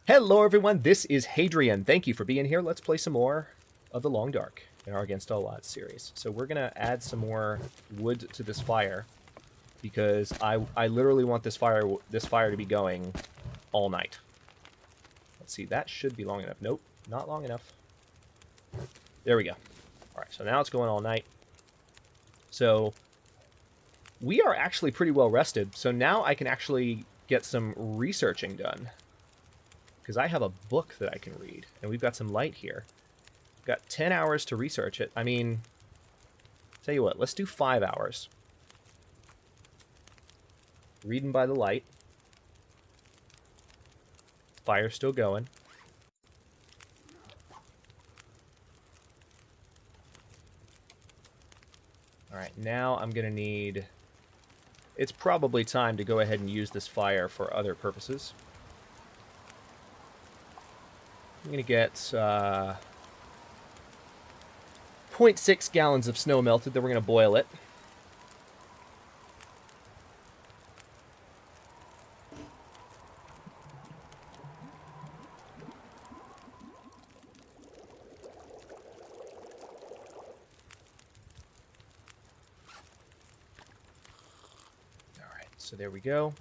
Hello everyone, this is Hadrian. Thank you for being here. Let's play some more of the Long Dark in our Against All Odds series. So we're going to add some more wood to this fire because I literally want this fire to be going all night. Let's see, that should be long enough. Nope, not long enough. There we go. All right, so now it's going all night. So we are actually pretty well rested. So now I can actually get some researching done, because I have a book that I can read, and we've got some light here. We've got 10 hours to research it. I mean, tell you what, let's do 5 hours. Reading by the light. Fire's still going. Alright, now I'm going to need... It's probably time to go ahead and use this fire for other purposes. I'm going to get 0.6 gallons of snow melted, then we're going to boil it. Alright, so there we go.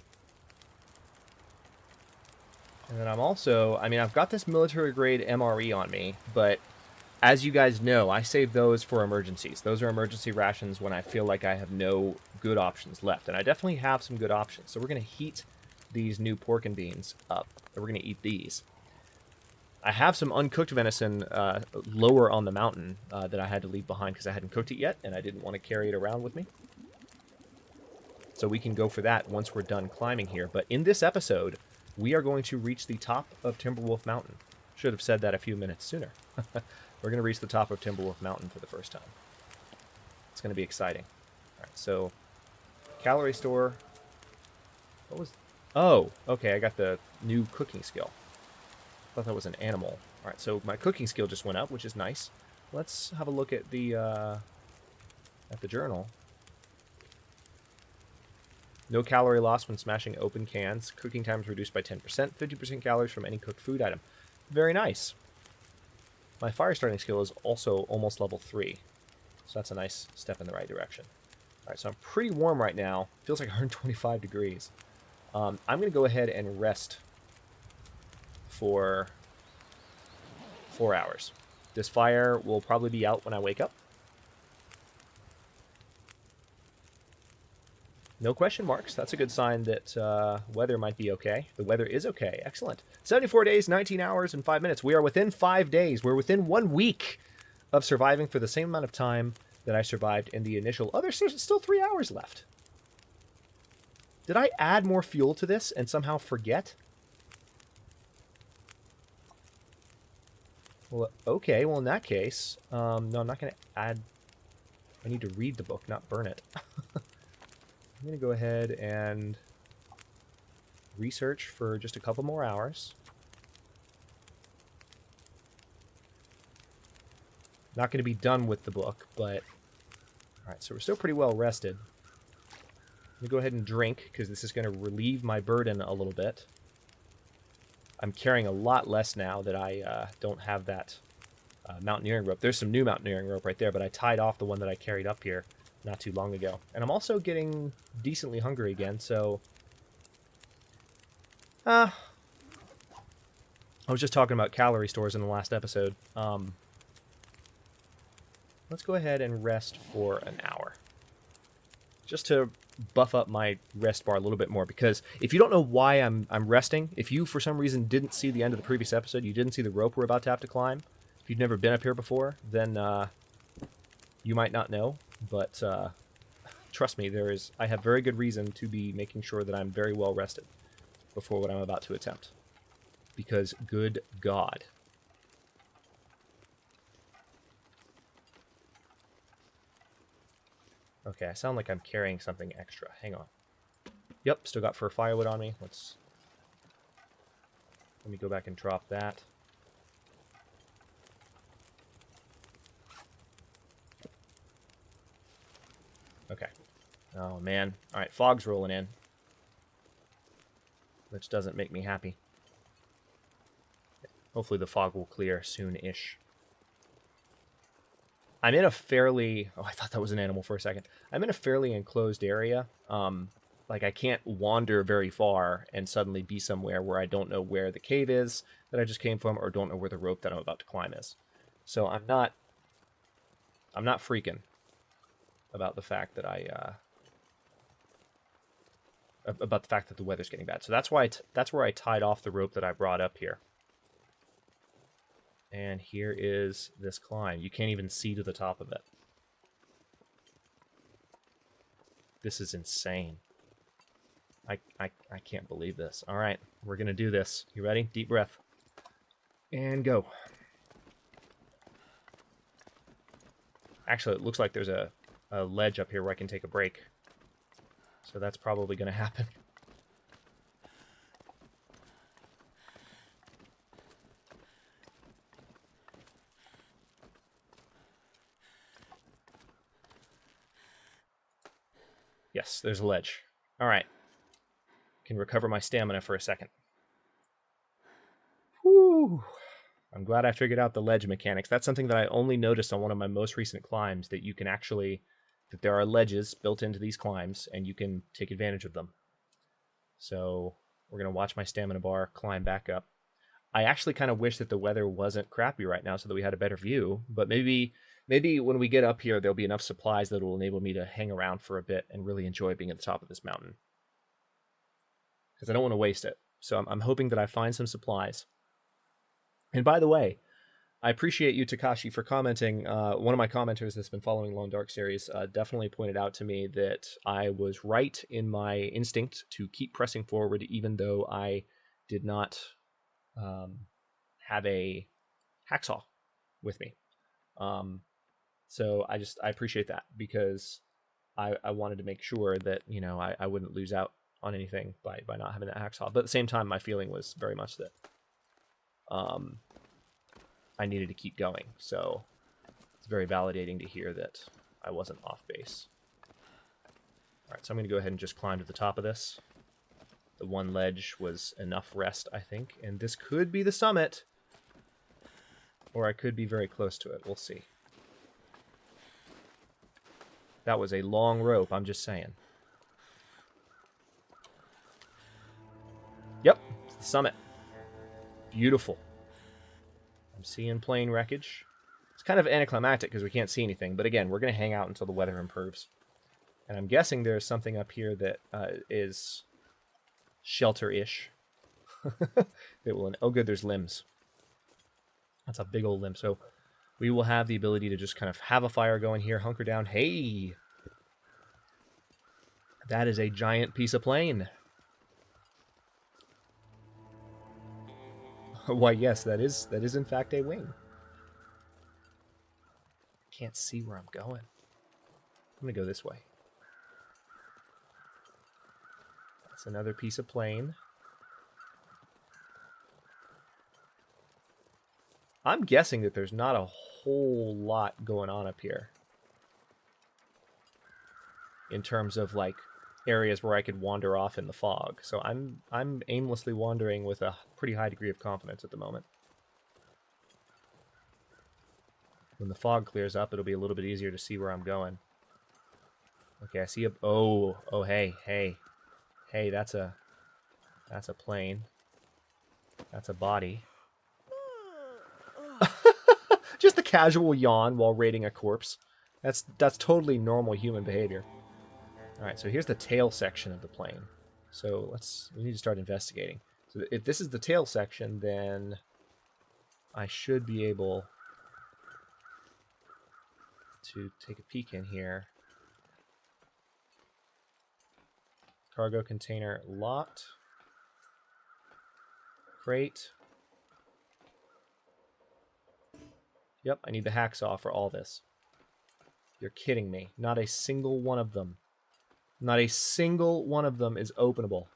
And then I'm also, I've got this military grade MRE on me, but as you guys know, I save those for emergencies. Those are emergency rations when I feel like I have no good options left. And I definitely have some good options. So we're going to heat these new pork and beans up. And we're going to eat these. I have some uncooked venison lower on the mountain that I had to leave behind because I hadn't cooked it yet, and I didn't want to carry it around with me. So we can go for that once we're done climbing here. But in this episode, we are going to reach the top of Timberwolf Mountain. Should have said that a few minutes sooner. We're going to reach the top of Timberwolf Mountain for the first time. It's going to be exciting. All right, so calorie store. What was... Oh, okay, I got the new cooking skill. I thought that was an animal. All right, so my cooking skill just went up, which is nice. Let's have a look at the journal. No calorie loss when smashing open cans. Cooking time is reduced by 10%. 50% calories from any cooked food item. Very nice. My fire starting skill is also almost level 3. So that's a nice step in the right direction. Alright, so I'm pretty warm right now. Feels like 125 degrees. I'm going to go ahead and rest for 4 hours. This fire will probably be out when I wake up. No question marks. That's a good sign that weather might be okay. The weather is okay. Excellent. 74 days, 19 hours, and 5 minutes. We are within 5 days. We're within 1 week of surviving for the same amount of time that I survived in the initial... Oh, there's still 3 hours left. Did I add more fuel to this and somehow forget? Well, okay. Well, in that case, no, I'm not going to add... I need to read the book, not burn it. I'm going to go ahead and research for just a couple more hours. Not going to be done with the book, but... Alright, so we're still pretty well rested. I'm going to go ahead and drink, because this is going to relieve my burden a little bit. I'm carrying a lot less now that I don't have that mountaineering rope. There's some new mountaineering rope right there, but I tied off the one that I carried up here not too long ago. And I'm also getting decently hungry again, so... I was just talking about calorie stores in the last episode. Let's go ahead and rest for an hour. Just to buff up my rest bar a little bit more, because if you don't know why I'm resting, if you for some reason didn't see the end of the previous episode, you didn't see the rope we're about to have to climb, if you've never been up here before, then you might not know. But trust me, I have very good reason to be making sure that I'm very well rested before what I'm about to attempt. Because good God. Okay, I sound like I'm carrying something extra. Hang on. Yep, still got fur firewood on me. Let me go back and drop that. Okay. Oh, man. Alright, fog's rolling in. Which doesn't make me happy. Hopefully the fog will clear soon-ish. I'm in a fairly... Oh, I thought that was an animal for a second. I'm in a fairly enclosed area. Like, I can't wander very far and suddenly be somewhere where I don't know where the cave is that I just came from, or don't know where the rope that I'm about to climb is. So I'm not freaking about the fact that about the fact that the weather's getting bad. So that's why that's where I tied off the rope that I brought up here. And here is this climb. You can't even see to the top of it. This is insane. I can't believe this. All right, we're going to do this. You ready? Deep breath. And go. Actually, it looks like there's a ledge up here where I can take a break. So that's probably going to happen. Yes, there's a ledge. All right. Can recover my stamina for a second. Whew. I'm glad I figured out the ledge mechanics. That's something that I only noticed on one of my most recent climbs, that you can actually... that there are ledges built into these climbs, and you can take advantage of them. So we're going to watch my stamina bar climb back up. I actually kind of wish that the weather wasn't crappy right now so that we had a better view, but maybe when we get up here, there'll be enough supplies that will enable me to hang around for a bit and really enjoy being at the top of this mountain. Because I don't want to waste it. So I'm hoping that I find some supplies. And by the way, I appreciate you, Takashi, for commenting. One of my commenters that's been following Long Dark series definitely pointed out to me that I was right in my instinct to keep pressing forward, even though I did not have a hacksaw with me. So I appreciate that, because I wanted to make sure that, you know, I wouldn't lose out on anything by not having that hacksaw. But at the same time, my feeling was very much that I needed to keep going. So it's very validating to hear that I wasn't off base. All right, so I'm going to go ahead and just climb to the top of this. The one ledge was enough rest, I think. And this could be the summit, or I could be very close to it. We'll see. That was a long rope, I'm just saying. Yep, it's the summit. Beautiful. I'm seeing plane wreckage. It's kind of anticlimactic because we can't see anything, but again, we're going to hang out until the weather improves. And I'm guessing there's something up here that is shelter-ish. Oh good, there's limbs. That's a big old limb. So we will have the ability to just kind of have a fire going here, hunker down. Hey! That is a giant piece of plane. Why, yes, that is in fact a wing. Can't see where I'm going. I'm going to go this way. That's another piece of plane. I'm guessing that there's not a whole lot going on up here in terms of like areas where I could wander off in the fog. So I'm aimlessly wandering with a pretty high degree of confidence at the moment. When the fog clears up, it'll be a little bit easier to see where I'm going. Okay, I see a... Oh, hey. Hey, that's a plane. That's a body. Just a casual yawn while raiding a corpse. That's totally normal human behavior. All right, so here's the tail section of the plane. So we need to start investigating. So if this is the tail section, then I should be able to take a peek in here. Cargo container locked. Crate. Yep, I need the hacksaw for all this. You're kidding me. Not a single one of them. Not a single one of them is openable.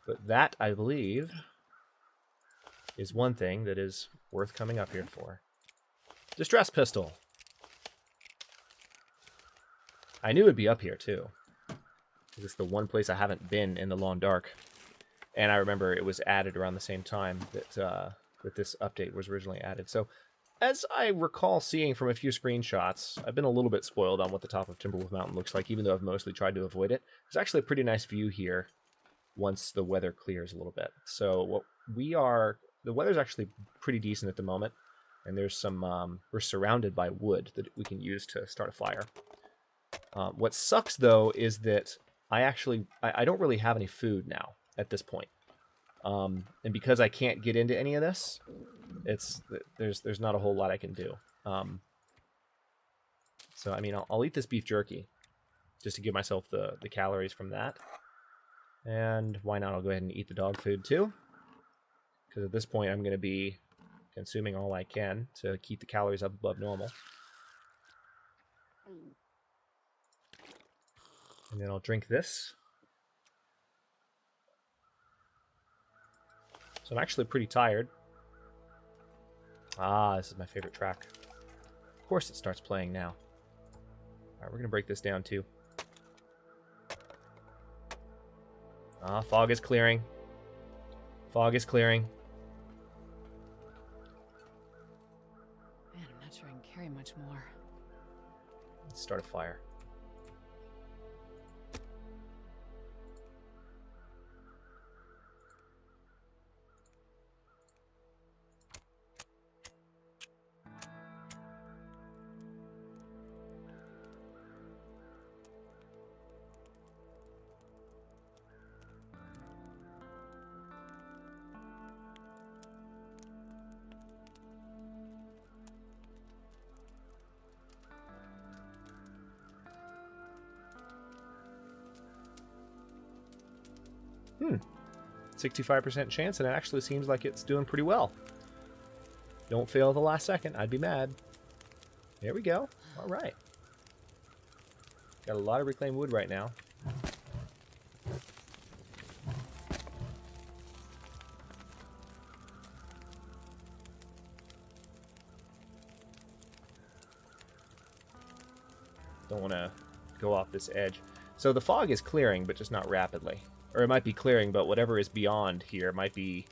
But that, I believe, is one thing that is worth coming up here for. Distress pistol. I knew it'd be up here, too. This is the one place I haven't been in the Long Dark. And I remember it was added around the same time that that this update was originally added. So, as I recall seeing from a few screenshots, I've been a little bit spoiled on what the top of Timberwolf Mountain looks like, even though I've mostly tried to avoid it. There's actually a pretty nice view here once the weather clears a little bit. So what the weather's actually pretty decent at the moment, and there's some, we're surrounded by wood that we can use to start a fire. What sucks, though, is that I don't really have any food now at this point. And because I can't get into any of this, there's not a whole lot I can do. So, I mean, I'll eat this beef jerky just to give myself the calories from that. And why not? I'll go ahead and eat the dog food, too. Because at this point, I'm going to be consuming all I can to keep the calories up above normal. And then I'll drink this. So I'm actually pretty tired. Ah, this is my favorite track. Of course it starts playing now. Alright, we're going to break this down too. Ah, fog is clearing. Fog is clearing. Man, I'm not sure I can carry much more. Let's start a fire. Hmm. 65% chance, and it actually seems like it's doing pretty well. Don't fail at the last second. I'd be mad. There we go. All right. Got a lot of reclaimed wood right now. Don't want to go off this edge. So the fog is clearing, but just not rapidly. Or it might be clearing, but whatever is beyond here might be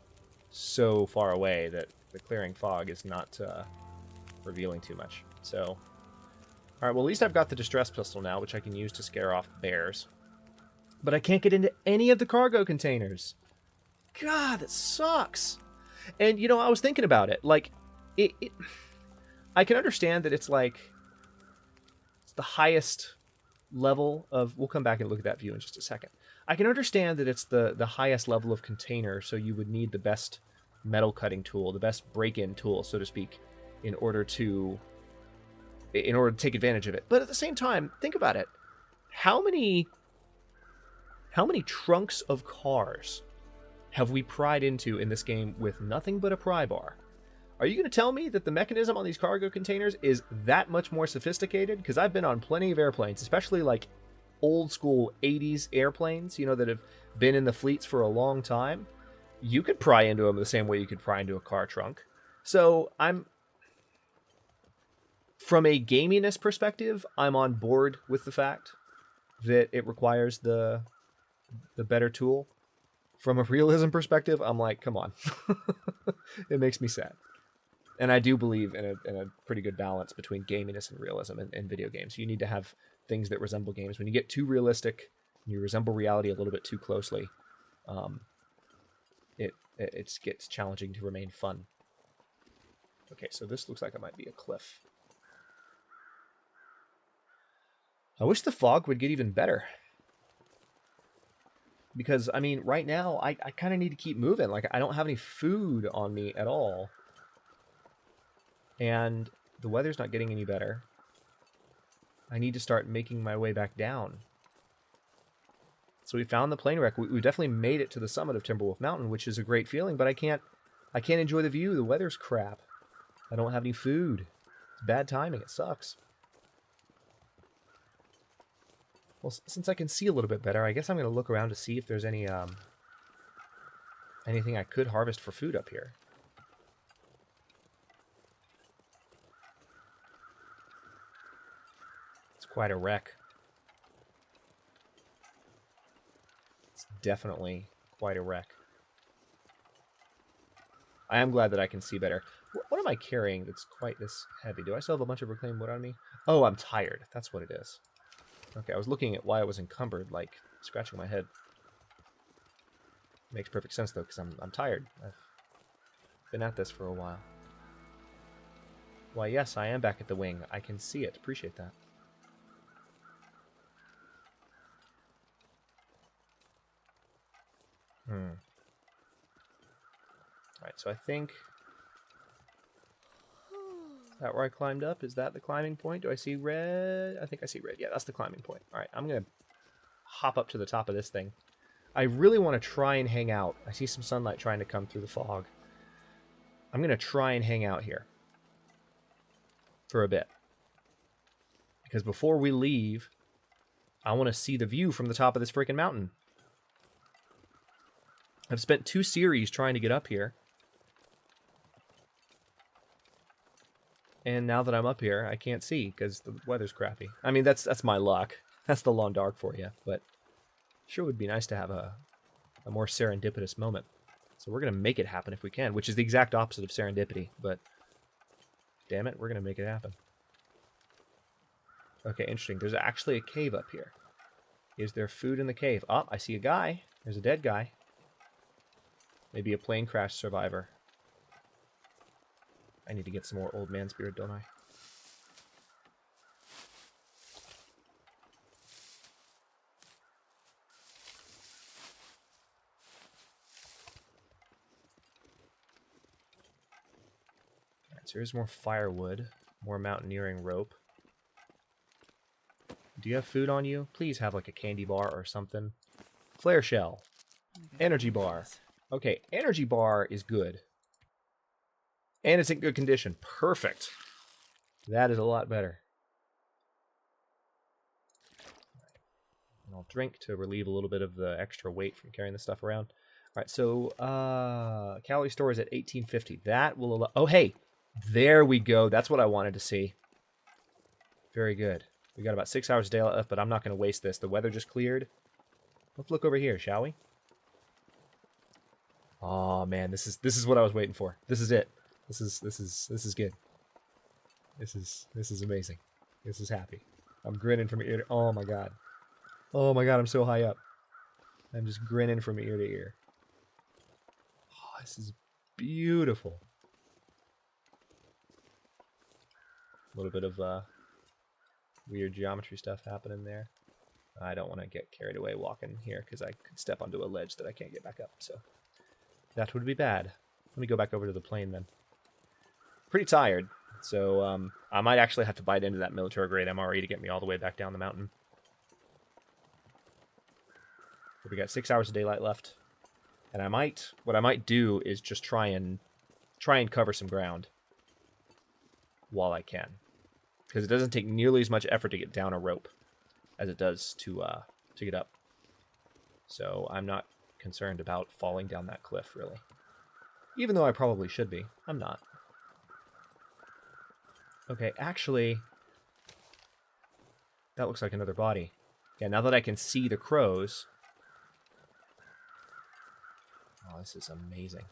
so far away that the clearing fog is not revealing too much. So, all right, well, at least I've got the distress pistol now, which I can use to scare off bears. But I can't get into any of the cargo containers. God, that sucks. And, you know, I was thinking about it. Like, I can understand that it's like it's the highest level of... We'll come back and look at that view in just a second. I can understand that it's the highest level of container, so you would need the best metal cutting tool, the best break-in tool, so to speak, in order to take advantage of it. But at the same time, think about it. How many trunks of cars have we pried into in this game with nothing but a pry bar? Are you going to tell me that the mechanism on these cargo containers is that much more sophisticated? Because I've been on plenty of airplanes, especially like old school 80s airplanes, you know, that have been in the fleets for a long time. You could pry into them the same way you could pry into a car trunk. So from a gaminess perspective, I'm on board with the fact that it requires the better tool. From a realism perspective, I'm like, come on. It makes me sad. And I do believe in a pretty good balance between gaminess and realism in video games. You need to have things that resemble games. When you get too realistic, you resemble reality a little bit too closely, it gets challenging to remain fun. Okay, so this looks like it might be a cliff. I wish the fog would get even better. Because, I mean, right now, I kind of need to keep moving. Like, I don't have any food on me at all. And the weather's not getting any better. I need to start making my way back down. So we found the plane wreck. We definitely made it to the summit of Timberwolf Mountain, which is a great feeling, but I can't enjoy the view. The weather's crap. I don't have any food. It's bad timing. It sucks. Well, since I can see a little bit better, I guess I'm going to look around to see if there's any anything I could harvest for food up here. It's quite a wreck. It's definitely quite a wreck. I am glad that I can see better. What am I carrying that's quite this heavy? Do I still have a bunch of reclaimed wood on me? Oh, I'm tired. That's what it is. Okay, I was looking at why I was encumbered, like scratching my head. Makes perfect sense though, because I'm tired. I've been at this for a while. Why, yes, I am back at the wing. I can see it. Appreciate that. Alright, so I think... Is that where I climbed up? Is that the climbing point? Do I see red? I think I see red. Yeah, that's the climbing point. Alright, I'm going to hop up to the top of this thing. I really want to try and hang out. I see some sunlight trying to come through the fog. I'm going to try and hang out here for a bit. Because before we leave, I want to see the view from the top of this freaking mountain. I've spent 2 series trying to get up here. And now that I'm up here, I can't see because the weather's crappy. I mean, that's my luck. That's the long dark for you. But sure would be nice to have a more serendipitous moment. So we're going to make it happen if we can, which is the exact opposite of serendipity. But damn it, we're going to make it happen. Okay, interesting. There's actually a cave up here. Is there food in the cave? Oh, I see a guy. There's a dead guy. Maybe a plane crash survivor. I need to get some more old man spirit, don't I? Alright, so here's more firewood. More mountaineering rope. Do you have food on you? Please have like a candy bar or something. Flare shell. Energy bar. Okay, energy bar is good. And it's in good condition. Perfect. That is a lot better. And I'll drink to relieve a little bit of the extra weight from carrying this stuff around. All right, so calorie store is at 1850. That will allow... Oh, hey, there we go. That's what I wanted to see. Very good. We got about 6 hours of daylight left, but I'm not going to waste this. The weather just cleared. Let's look over here, shall we? Oh man, this is what I was waiting for. This is it. This is good. This is amazing. This is happy. I'm grinning from ear to... Oh my god. Oh my god, I'm so high up. I'm just grinning from ear to ear. Oh, this is beautiful. A little bit of weird geometry stuff happening there. I don't want to get carried away walking here because I could step onto a ledge that I can't get back up, so that would be bad. Let me go back over to the plane then. Pretty tired, so I might actually have to bite into that military grade MRE to get me all the way back down the mountain. So we got 6 hours of daylight left, and what I might do is just try and cover some ground while I can, because it doesn't take nearly as much effort to get down a rope as it does to get up. So I'm not concerned about falling down that cliff, really. Even though I probably should be. I'm not. Okay, actually, that looks like another body. Yeah, now that I can see the crows... Oh, this is amazing.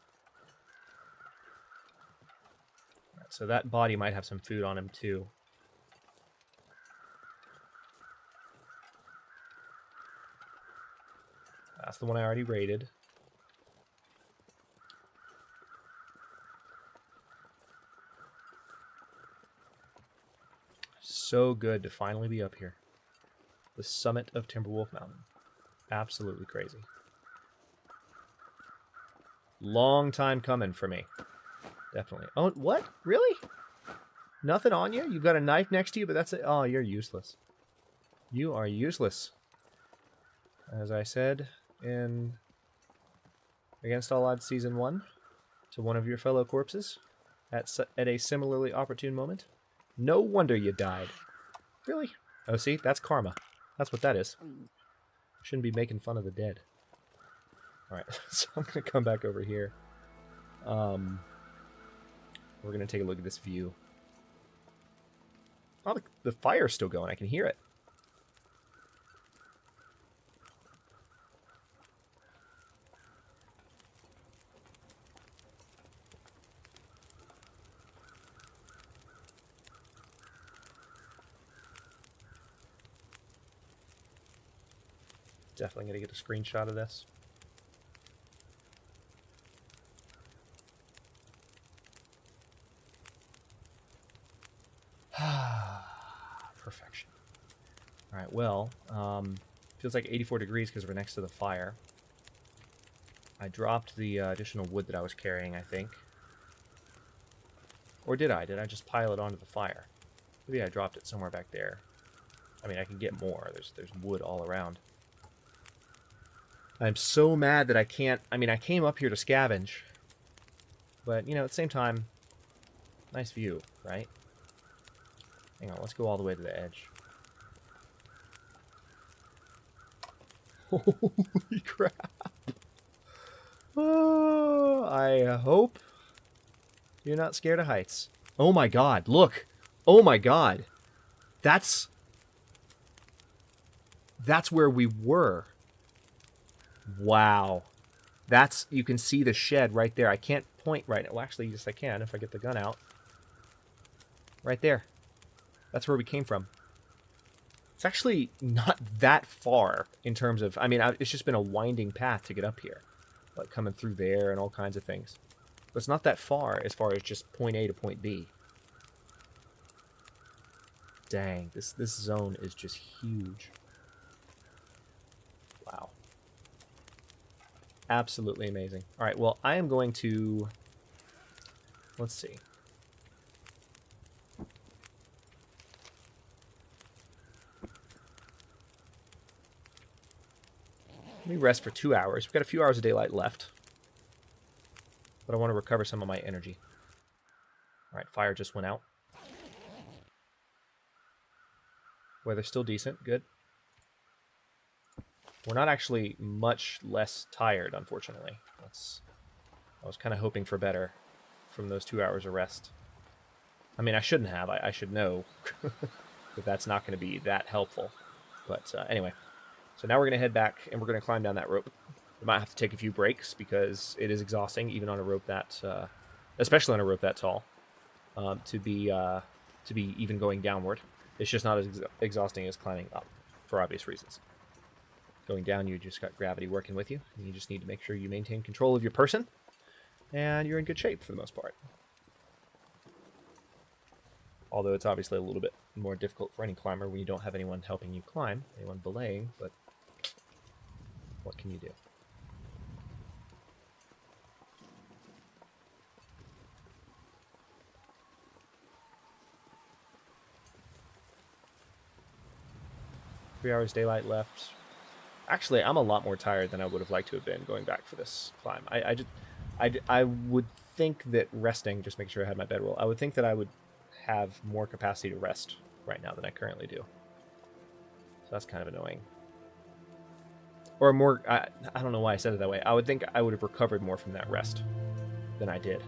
Right, so that body might have some food on him, too. That's the one I already raided. So good to finally be up here. The summit of Timberwolf Mountain. Absolutely crazy. Long time coming for me. Definitely. Oh, what? Really? Nothing on you? You've got a knife next to you, but that's it. Oh, you're useless. You are useless. As I said in Against All Odds Season 1 to one of your fellow corpses at a similarly opportune moment. No wonder you died. Really? Oh, see? That's karma. That's what that is. Shouldn't be making fun of the dead. Alright, so I'm going to come back over here. We're going to take a look at this view. Oh, the fire's still going. I can hear it. Definitely going to get a screenshot of this. Perfection. All right, well, feels like 84 degrees because we're next to the fire. I dropped the additional wood that I was carrying, I think. Or did I? Did I just pile it onto the fire? Maybe I dropped it somewhere back there. I mean, I can get more. There's wood all around. I'm so mad that I can't... I mean, I came up here to scavenge. But, you know, at the same time, nice view, right? Hang on, let's go all the way to the edge. Holy crap. Oh, I hope you're not scared of heights. Oh my god, look. Oh my god. That's where we were. Wow. You can see the shed right there. I can't point right now. Well, actually, yes, I can if I get the gun out. Right there. That's where we came from. It's actually not that far in terms of... I mean, it's just been a winding path to get up here. Like coming through there and all kinds of things. But it's not that far as just point A to point B. Dang, this zone is just huge. Wow. Absolutely amazing. All right, well, I am going to... Let's see. Let me rest for 2 hours. We've got a few hours of daylight left. But I want to recover some of my energy. Alright, fire just went out. Weather's still decent. Good. We're not actually much less tired, unfortunately. I was kind of hoping for better from those 2 hours of rest. I mean, I shouldn't have. I should know that that's not going to be that helpful. But anyway. So now we're going to head back, and we're going to climb down that rope. We might have to take a few breaks, because it is exhausting, even on a rope that... especially on a rope that tall, to be even going downward. It's just not as exhausting as climbing up, for obvious reasons. Going down, you just got gravity working with you, and you just need to make sure you maintain control of your person, and you're in good shape for the most part. Although it's obviously a little bit more difficult for any climber when you don't have anyone helping you climb, anyone belaying, but what can you do? Three hours daylight left. Actually, I'm a lot more tired than I would have liked to have been going back for this climb. I would think that resting, just make sure I had my bedroll, I would think that I would have more capacity to rest right now than I currently do. So that's kind of annoying. Or more, I don't know why I said it that way. I would think I would have recovered more from that rest than I did.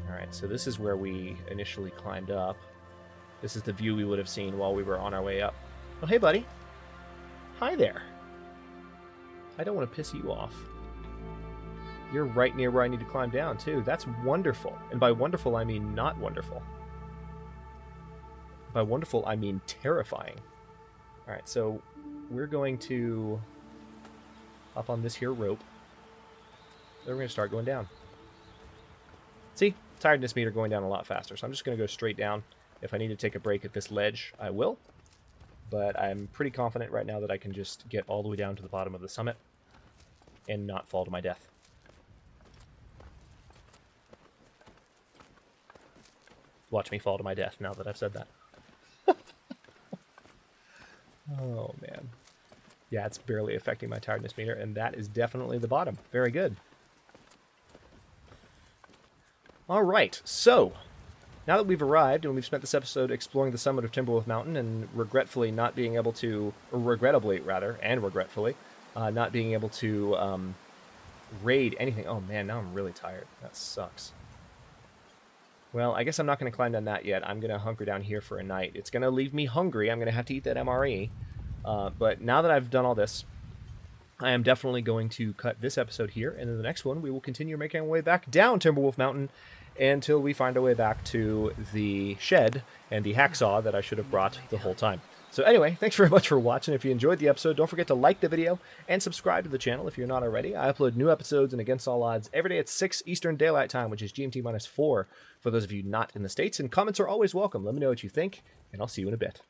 Alright, so this is where we initially climbed up. This is the view we would have seen while we were on our way up. Oh, hey, buddy. Hi there. I don't want to piss you off. You're right near where I need to climb down, too. That's wonderful. And by wonderful, I mean not wonderful. By wonderful, I mean terrifying. Alright, so we're going to hop on this here rope. Then we're going to start going down. See? Tiredness meter going down a lot faster. So I'm just going to go straight down. If I need to take a break at this ledge, I will. But I'm pretty confident right now that I can just get all the way down to the bottom of the summit and not fall to my death. Watch me fall to my death now that I've said that. Oh, man. Yeah, it's barely affecting my tiredness meter, and that is definitely the bottom. Very good. All right, so now that we've arrived and we've spent this episode exploring the summit of Timberwolf Mountain and regretfully not being able to, or regrettably rather, and regretfully, not being able to raid anything. Oh man, now I'm really tired. That sucks. Well, I guess I'm not going to climb down that yet. I'm going to hunker down here for a night. It's going to leave me hungry. I'm going to have to eat that MRE. But now that I've done all this, I am definitely going to cut this episode here. And in the next one, we will continue making our way back down Timberwolf Mountain until we find our way back to the shed and the hacksaw that I should have brought the whole time. So anyway, thanks very much for watching. If you enjoyed the episode, don't forget to like the video and subscribe to the channel if you're not already. I upload new episodes and Against All Odds every day at 6 Eastern Daylight Time, which is GMT -4 for those of you not in the States. And comments are always welcome. Let me know what you think, and I'll see you in a bit.